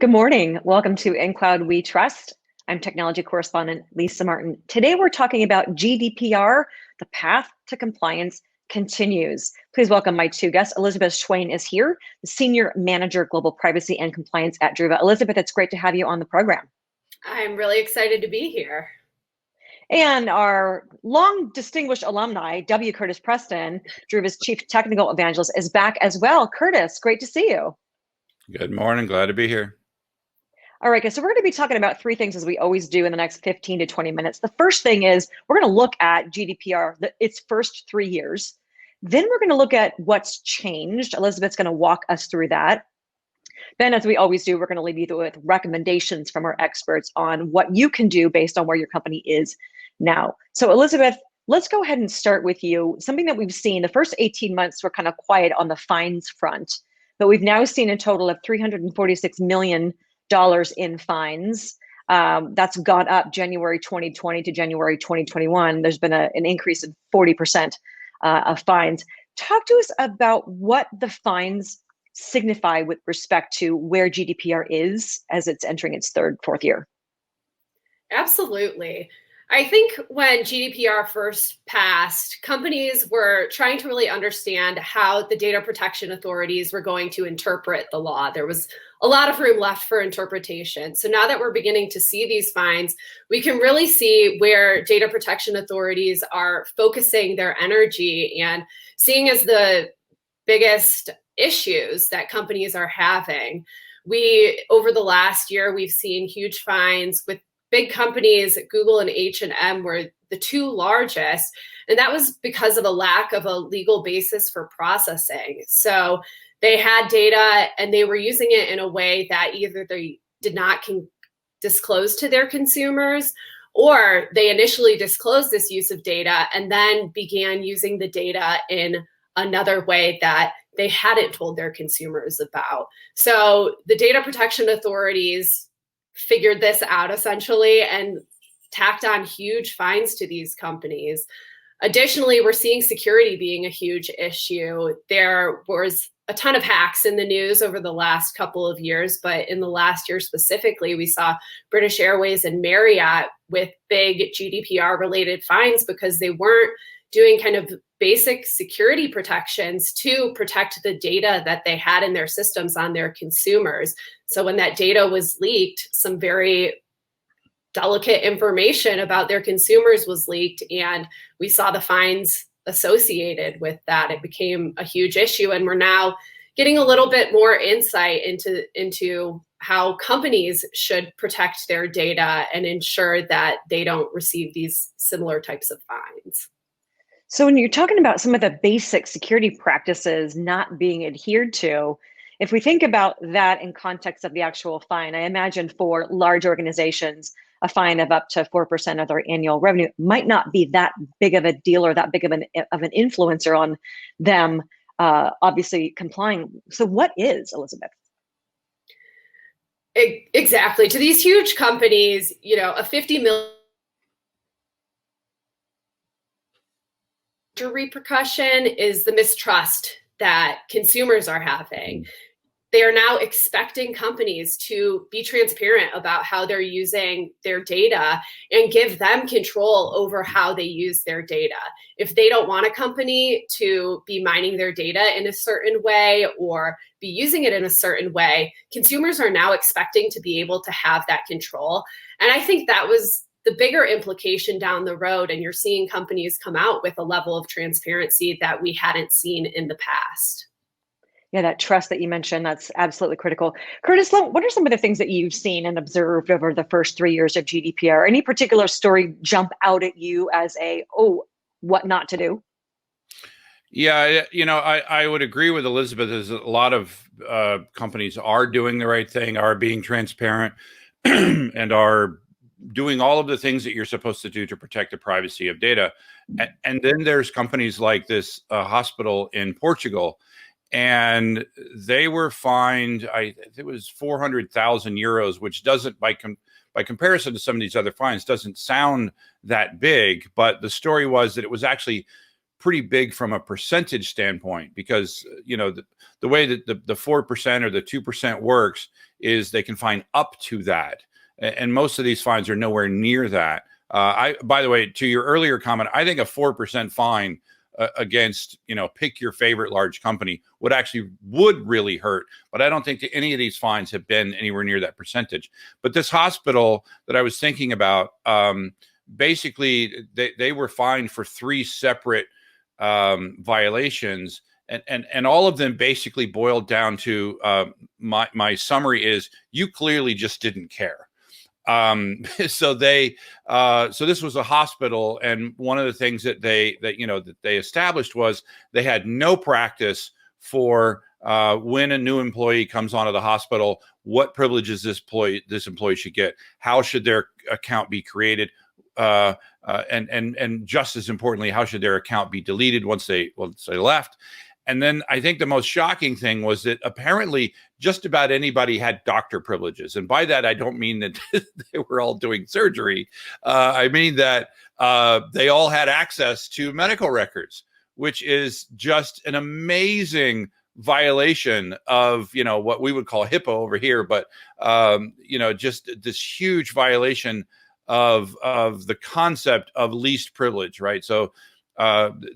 Good morning. Welcome to In Cloud We Trust. I'm technology correspondent Lisa Martin. Today we're talking about GDPR. The path to compliance continues. Please welcome my two guests. Elizabeth Schwain is here, the Senior Manager, Global Privacy and Compliance at Druva. Elizabeth, it's great to have you on the program. I'm really excited to be here. And our long distinguished alumni, W. Curtis Preston, Druva's Chief Technical Evangelist, is back as well. Curtis, great to see you. Good morning. Glad to be here. All right, guys, so we're going to be talking about three things as we always do in the next 15 to 20 minutes. The first thing is we're going to look at GDPR, its first 3 years. Then we're going to look at what's changed. Elizabeth's going to walk us through that. Then, as we always do, we're going to leave you with recommendations from our experts on what you can do based on where your company is now. So, Elizabeth, let's go ahead and start with you. Something that we've seen, the first 18 months were kind of quiet on the fines front, but we've now seen a total of $346 million in fines. That's gone up January 2020 to January 2021. There's been an increase of 40% of fines. Talk to us about what the fines signify with respect to where GDPR is as it's entering its third, fourth year. Absolutely. I think when GDPR first passed, companies were trying to really understand how the data protection authorities were going to interpret the law. There was a lot of room left for interpretation. So now that we're beginning to see these fines, we can really see where data protection authorities are focusing their energy and seeing as the biggest issues that companies are having. Over the last year, we've seen huge fines with big companies. Google and H&M were the two largest, and that was because of a lack of a legal basis for processing. So they had data and they were using it in a way that either they did not disclose to their consumers, or they initially disclosed this use of data and then began using the data in another way that they hadn't told their consumers about. So the data protection authorities figured this out essentially and tacked on huge fines to these companies. Additionally, we're seeing security being a huge issue. There was a ton of hacks in the news over the last couple of years, but in the last year specifically, we saw British Airways and Marriott with big GDPR related fines because they weren't doing kind of basic security protections to protect the data that they had in their systems on their consumers. So when that data was leaked, some very delicate information about their consumers was leaked, and we saw the fines associated with that. It became a huge issue, and we're now getting a little bit more insight into how companies should protect their data and ensure that they don't receive these similar types of fines. So when you're talking about some of the basic security practices not being adhered to, if we think about that in context of the actual fine, I imagine for large organizations, a fine of up to 4% of their annual revenue might not be that big of a deal or that big of an influencer on them, obviously complying. So what is, Elizabeth? Exactly. To these huge companies, a 50 million repercussion is the mistrust that consumers are having. They are now expecting companies to be transparent about how they're using their data and give them control over how they use their data. If they don't want a company to be mining their data in a certain way or be using it in a certain way, consumers are now expecting to be able to have that control. And I think that was the bigger implication down the road, and you're seeing companies come out with a level of transparency that we hadn't seen in the past. Yeah, that trust that you mentioned, that's absolutely critical. Curtis, what are some of the things that you've seen and observed over the first 3 years of GDPR? Any particular story jump out at you as what not to do? Yeah, I would agree with Elizabeth. There's a lot of companies are doing the right thing, are being transparent, and are doing all of the things that you're supposed to do to protect the privacy of data. And then there's companies like this hospital in Portugal, and they were fined, it was 400,000 euros, which doesn't, by comparison to some of these other fines, doesn't sound that big. But the story was that it was actually pretty big from a percentage standpoint, because the way that the 4% or the 2% works is they can fine up to that, and most of these fines are nowhere near that. By the way, to your earlier comment, I think a 4% fine against, pick your favorite large company would really hurt. But I don't think that any of these fines have been anywhere near that percentage. But this hospital that I was thinking about, basically they were fined for 3 separate violations. And all of them basically boiled down to my summary is, you clearly just didn't care. So this was a hospital, and one of the things that they established was they had no practice for when a new employee comes onto the hospital, what privileges this employee should get, how should their account be created, and just as importantly, how should their account be deleted once they left. And then I think the most shocking thing was that apparently just about anybody had doctor privileges. And by that, I don't mean that they were all doing surgery. I mean that they all had access to medical records, which is just an amazing violation of, what we would call HIPAA over here. But, just this huge violation of the concept of least privilege, right? So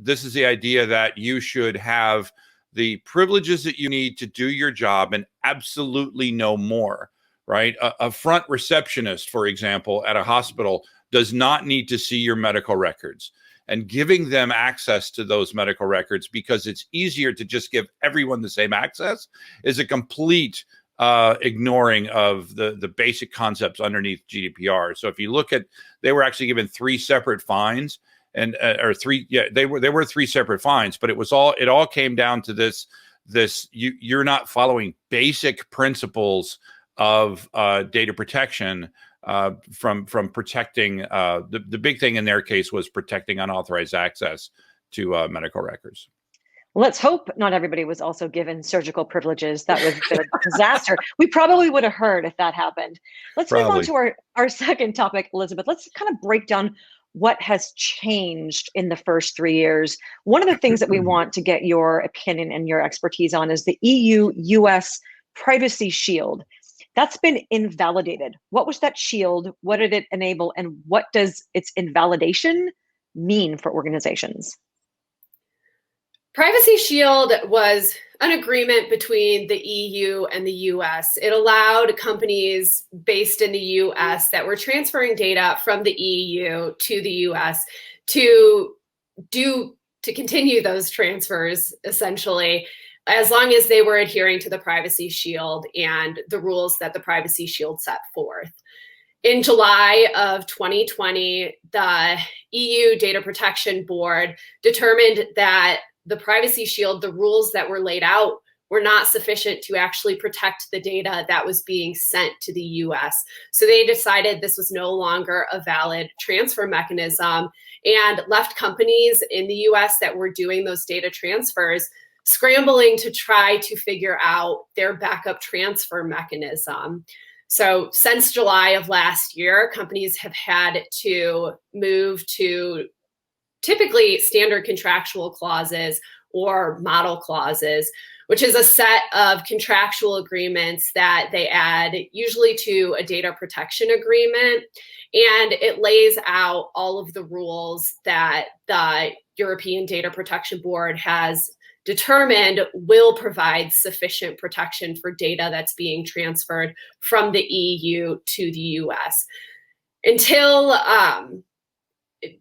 this is the idea that you should have the privileges that you need to do your job and absolutely no more, right? A front receptionist, for example, at a hospital does not need to see your medical records. And giving them access to those medical records because it's easier to just give everyone the same access is a complete ignoring of the basic concepts underneath GDPR. So if you look at, they were actually given 3 separate fines. And they were 3 separate fines, but it all came down to this you're not following basic principles of data protection from protecting the big thing in their case was protecting unauthorized access to medical records. Let's hope not everybody was also given surgical privileges. That would be a disaster. We probably would have heard if that happened. Let's move on to our second topic, Elizabeth. Let's kind of break down what has changed in the first 3 years. One of the things that we want to get your opinion and your expertise on is the EU-US Privacy Shield. That's been invalidated. What was that shield? What did it enable? And what does its invalidation mean for organizations? Privacy Shield was an agreement between the EU and the US. It allowed companies based in the US that were transferring data from the EU to the US to continue those transfers, essentially, as long as they were adhering to the Privacy Shield and the rules that the Privacy Shield set forth. In July of 2020, the EU Data Protection Board determined that the Privacy Shield, the rules that were laid out, were not sufficient to actually protect the data that was being sent to the US. So they decided this was no longer a valid transfer mechanism and left companies in the US that were doing those data transfers scrambling to try to figure out their backup transfer mechanism. So since July of last year, companies have had to move to typically standard contractual clauses or model clauses, which is a set of contractual agreements that they add usually to a data protection agreement. And it lays out all of the rules that the European Data Protection Board has determined will provide sufficient protection for data that's being transferred from the EU to the US. Until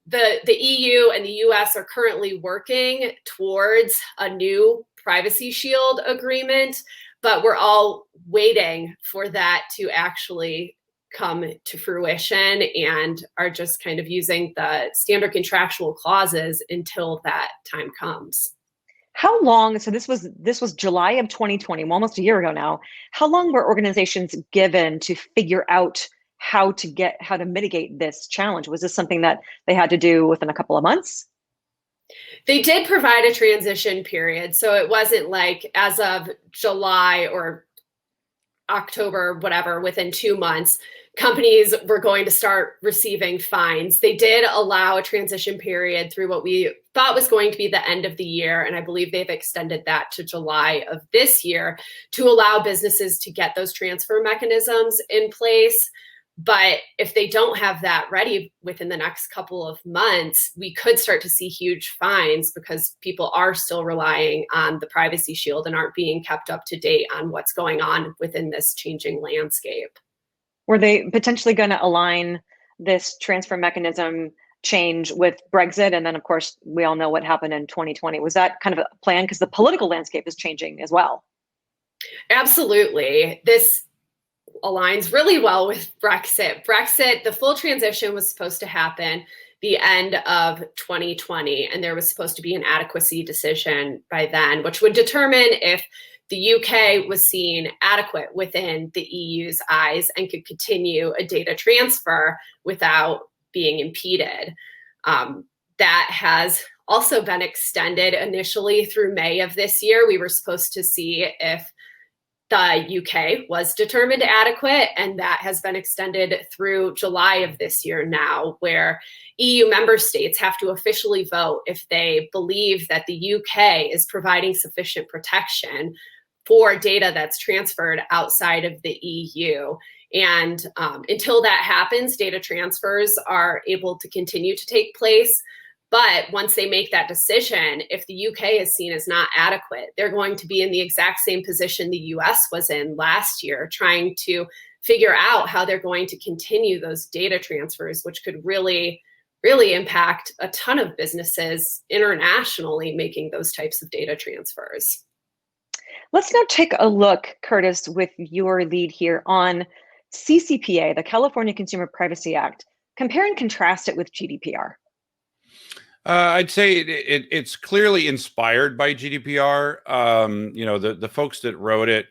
the EU and the US are currently working towards a new Privacy Shield agreement, but we're all waiting for that to actually come to fruition and are just kind of using the standard contractual clauses until that time comes. How long, so this was July of 2020, almost a year ago now. How long were organizations given to figure out how to mitigate this challenge? Was this something that they had to do within a couple of months? They did provide a transition period. So it wasn't like as of July or October, whatever, within 2 months, companies were going to start receiving fines. They did allow a transition period through what we thought was going to be the end of the year. And I believe they've extended that to July of this year to allow businesses to get those transfer mechanisms in place. But if they don't have that ready within the next couple of months, we could start to see huge fines because people are still relying on the privacy shield and aren't being kept up to date on what's going on within this changing landscape. Were they potentially going to align this transfer mechanism change with Brexit? And then, of course, we all know what happened in 2020. Was that kind of a plan? Because the political landscape is changing as well. Absolutely. This aligns really well with Brexit. Brexit, the full transition was supposed to happen the end of 2020, and there was supposed to be an adequacy decision by then, which would determine if the UK was seen adequate within the EU's eyes and could continue a data transfer without being impeded. That has also been extended initially through May of this year. We were supposed to see if the UK was determined adequate, and that has been extended through July of this year now, where EU member states have to officially vote if they believe that the UK is providing sufficient protection for data that's transferred outside of the EU. And until that happens, data transfers are able to continue to take place. But once they make that decision, if the UK is seen as not adequate, they're going to be in the exact same position the US was in last year, trying to figure out how they're going to continue those data transfers, which could really, really impact a ton of businesses internationally making those types of data transfers. Let's now take a look, Curtis, with your lead here on CCPA, the California Consumer Privacy Act. Compare and contrast it with GDPR. I'd say it's clearly inspired by GDPR. The folks that wrote it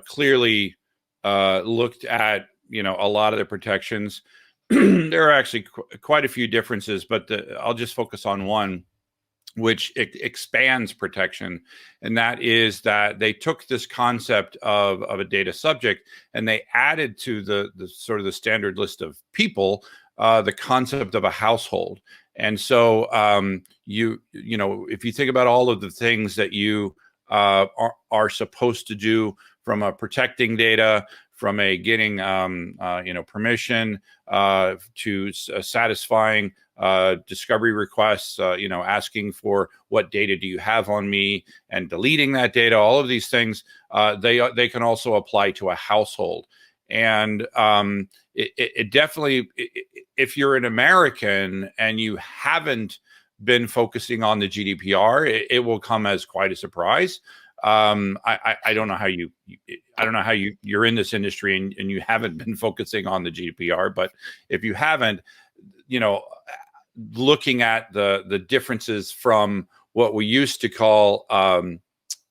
clearly looked at, a lot of the protections. There are actually quite a few differences, but I'll just focus on one, which expands protection. And that is that they took this concept of a data subject and they added to the sort of the standard list of people, the concept of a household. And so, if you think about all of the things that you are supposed to do from a protecting data, from a getting, permission to satisfying discovery requests, asking for what data do you have on me and deleting that data, all of these things, they can also apply to a household. And it definitely, if you're an American and you haven't been focusing on the GDPR, it will come as quite a surprise. I don't know how you're in this industry and you haven't been focusing on the GDPR, but if you haven't, looking at the differences from what we used to call, darn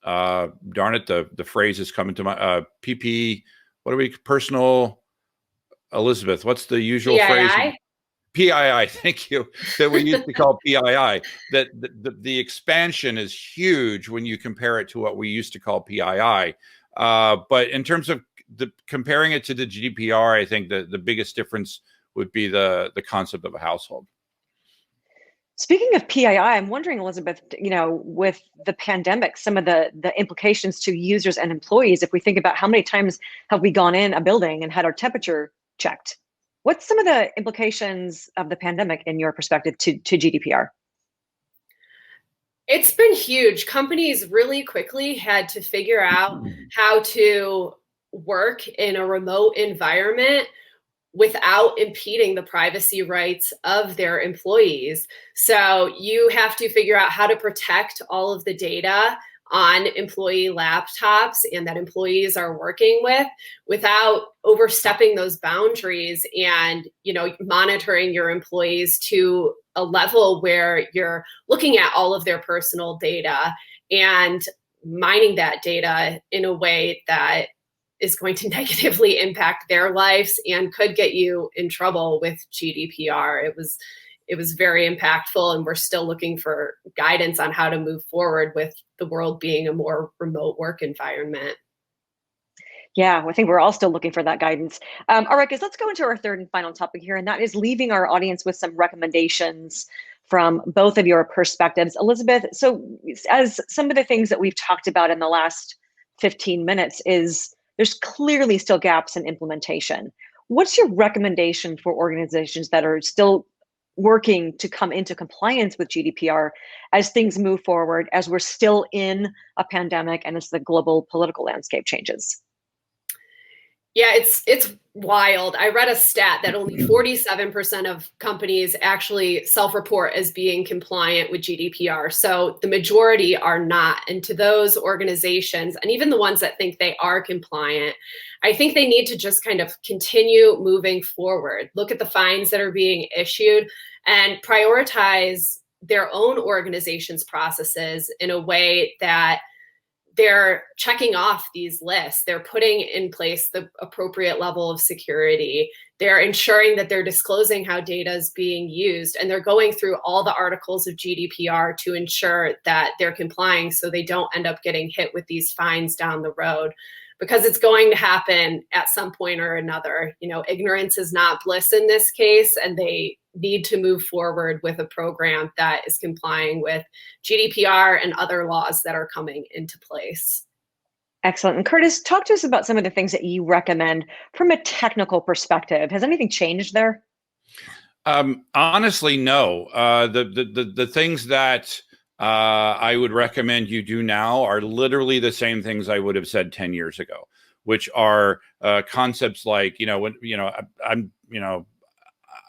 it, the phrase is coming to my PP. What are we personal? Elizabeth, what's the usual phrase? PII, thank you, that we used to call PII. That the expansion is huge when you compare it to what we used to call PII. But in terms of comparing it to the GDPR, I think the biggest difference would be the concept of a household. Speaking of PII, I'm wondering, Elizabeth, with the pandemic, some of the implications to users and employees, if we think about how many times have we gone in a building and had our temperature checked. What's some of the implications of the pandemic in your perspective to GDPR? It's been huge. Companies really quickly had to figure out how to work in a remote environment without impeding the privacy rights of their employees. So you have to figure out how to protect all of the data on employee laptops and that employees are working with without overstepping those boundaries and, monitoring your employees to a level where you're looking at all of their personal data and mining that data in a way that is going to negatively impact their lives and could get you in trouble with GDPR. It was very impactful, and we're still looking for guidance on how to move forward with the world being a more remote work environment. Yeah, I think we're all still looking for that guidance. All right, guys, let's go into our third and final topic here, and that is leaving our audience with some recommendations from both of your perspectives. Elizabeth, so as some of the things that we've talked about in the last 15 minutes is there's clearly still gaps in implementation. What's your recommendation for organizations that are still working to come into compliance with GDPR as things move forward, as we're still in a pandemic and as the global political landscape changes? Yeah, it's wild. I read a stat that only 47% of companies actually self-report as being compliant with GDPR. So the majority are not. And to those organizations, and even the ones that think they are compliant, I think they need to just kind of continue moving forward. Look at the fines that are being issued and prioritize their own organization's processes in a way that they're checking off these lists. They're putting in place the appropriate level of security. They're ensuring that they're disclosing how data is being used. And they're going through all the articles of GDPR to ensure that they're complying so they don't end up getting hit with these fines down the road. Because it's going to happen at some point or another. You know, ignorance is not bliss in this case, and they need to move forward with a program that is complying with GDPR and other laws that are coming into place. Excellent. And Curtis, talk to us about some of the things that you recommend from a technical perspective. Has anything changed there? Honestly, no. The things that I would recommend you do now are literally the same things I would have said 10 years ago, which are concepts like,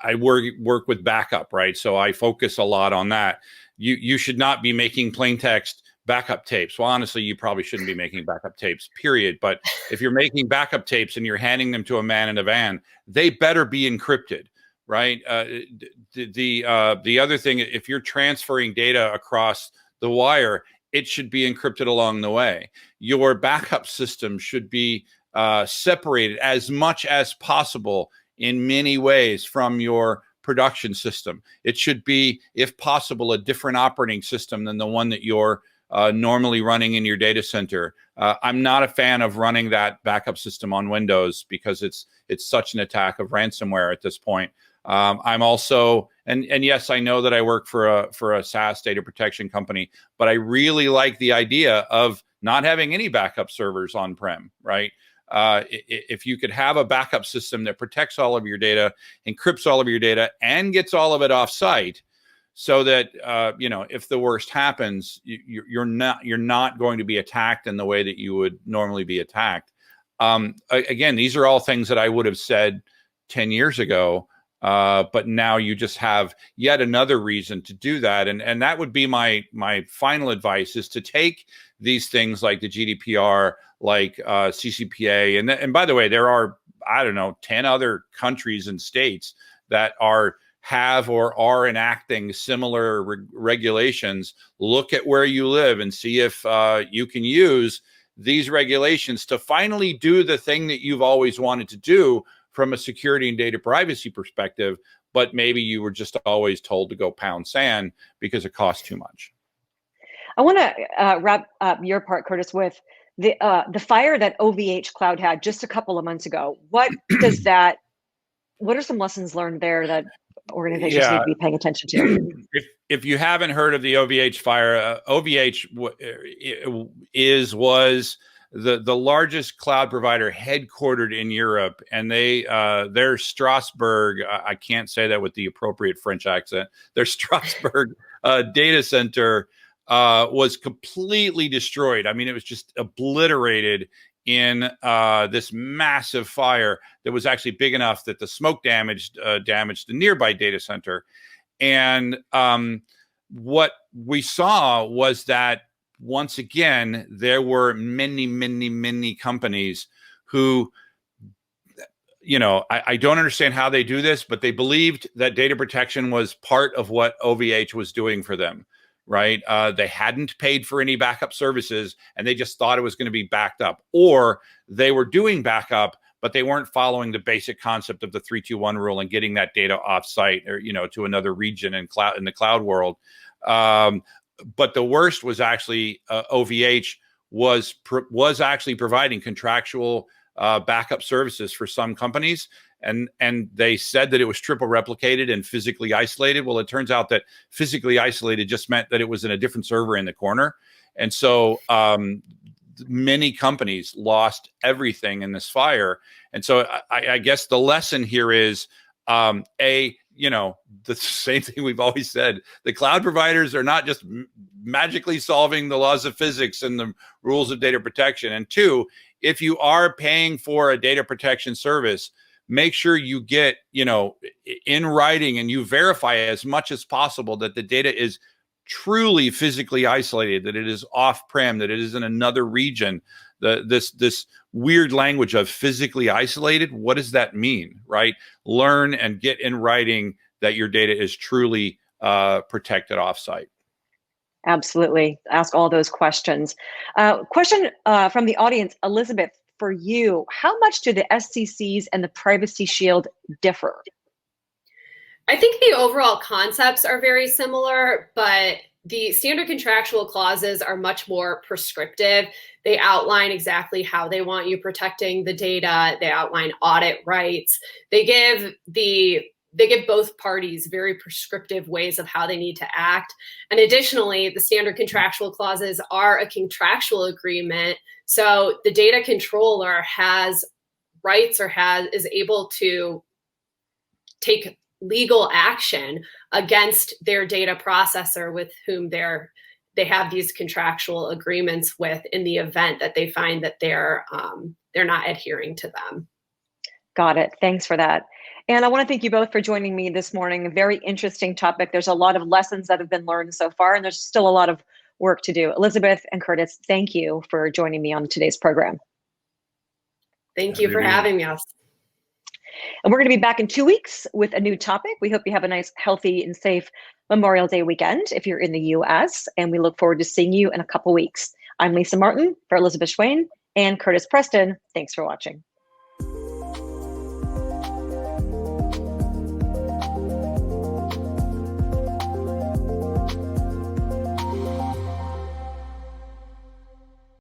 I work with backup, right? So I focus a lot on that. You should not be making plain text backup tapes. Well, honestly, you probably shouldn't be making backup tapes, period. But if you're making backup tapes and you're handing them to a man in a van, they better be encrypted, right? The other thing, if you're transferring data across the wire, it should be encrypted along the way. Your backup system should be separated as much as possible in many ways from your production system. It should be, if possible, a different operating system than the one that you're normally running in your data center. I'm not a fan of running that backup system on Windows because it's such an attack of ransomware at this point. I'm also, and yes, I know that I work for a SaaS data protection company, but I really like the idea of not having any backup servers on-prem, right? If you could have a backup system that protects all of your data, encrypts all of your data, and gets all of it off-site, so that if the worst happens, you're not going to be attacked in the way that you would normally be attacked. Again, these are all things that I would have said 10 years ago. But now you just have yet another reason to do that. And that would be my final advice, is to take these things like the GDPR, like CCPA. And by the way, there are, 10 other countries and states that have or are enacting similar regulations. Look at where you live and see if you can use these regulations to finally do the thing that you've always wanted to do from a security and data privacy perspective, but maybe you were just always told to go pound sand because it costs too much. I want to wrap up your part, Curtis, with the fire that OVH Cloud had just a couple of months ago. What are some lessons learned there that organizations need to be paying attention to? If you haven't heard of the OVH fire, OVH was the largest cloud provider headquartered in Europe, and their Strasbourg, I can't say that with the appropriate French accent, their Strasbourg data center was completely destroyed. I mean, it was just obliterated in this massive fire that was actually big enough that the smoke damaged the nearby data center. And what we saw was that, once again, there were many companies who, I don't understand how they do this, but they believed that data protection was part of what OVH was doing for them, right? They hadn't paid for any backup services, and they just thought it was going to be backed up. Or they were doing backup, but they weren't following the basic concept of the 3-2-1 rule and getting that data offsite or, to another region in the cloud world. But the worst was actually OVH was actually providing contractual backup services for some companies. And they said that it was triple replicated and physically isolated. Well, it turns out that physically isolated just meant that it was in a different server in the corner. And so many companies lost everything in this fire. And so I guess the lesson here is, the same thing we've always said. The cloud providers are not just magically solving the laws of physics and the rules of data protection. And two, if you are paying for a data protection service, make sure you get, in writing and you verify as much as possible that the data is truly physically isolated, that it is off-prem, that it is in another region. This weird language of physically isolated, what does that mean, right? Learn and get in writing that your data is truly protected offsite. Absolutely. Ask all those questions. Question from the audience, Elizabeth, for you, how much do the SCCs and the Privacy Shield differ? I think the overall concepts are very similar, but the standard contractual clauses are much more prescriptive. They outline exactly how they want you protecting the data. They outline audit rights. They give both parties very prescriptive ways of how they need to act. And additionally, the standard contractual clauses are a contractual agreement. So the data controller has rights or is able to take legal action against their data processor with whom they have these contractual agreements with, in the event that they find that they're not adhering to them. Got it. Thanks for that. And I want to thank you both for joining me this morning. A very interesting topic. There's a lot of lessons that have been learned so far, and there's still a lot of work to do. Elizabeth and Curtis, thank you for joining me on today's program. Thank you for having us. And we're going to be back in 2 weeks with a new topic. We hope you have a nice, healthy, and safe Memorial Day weekend if you're in the US, and we look forward to seeing you in a couple weeks. I'm Lisa Martin for Elizabeth Schwain and Curtis Preston. Thanks for watching.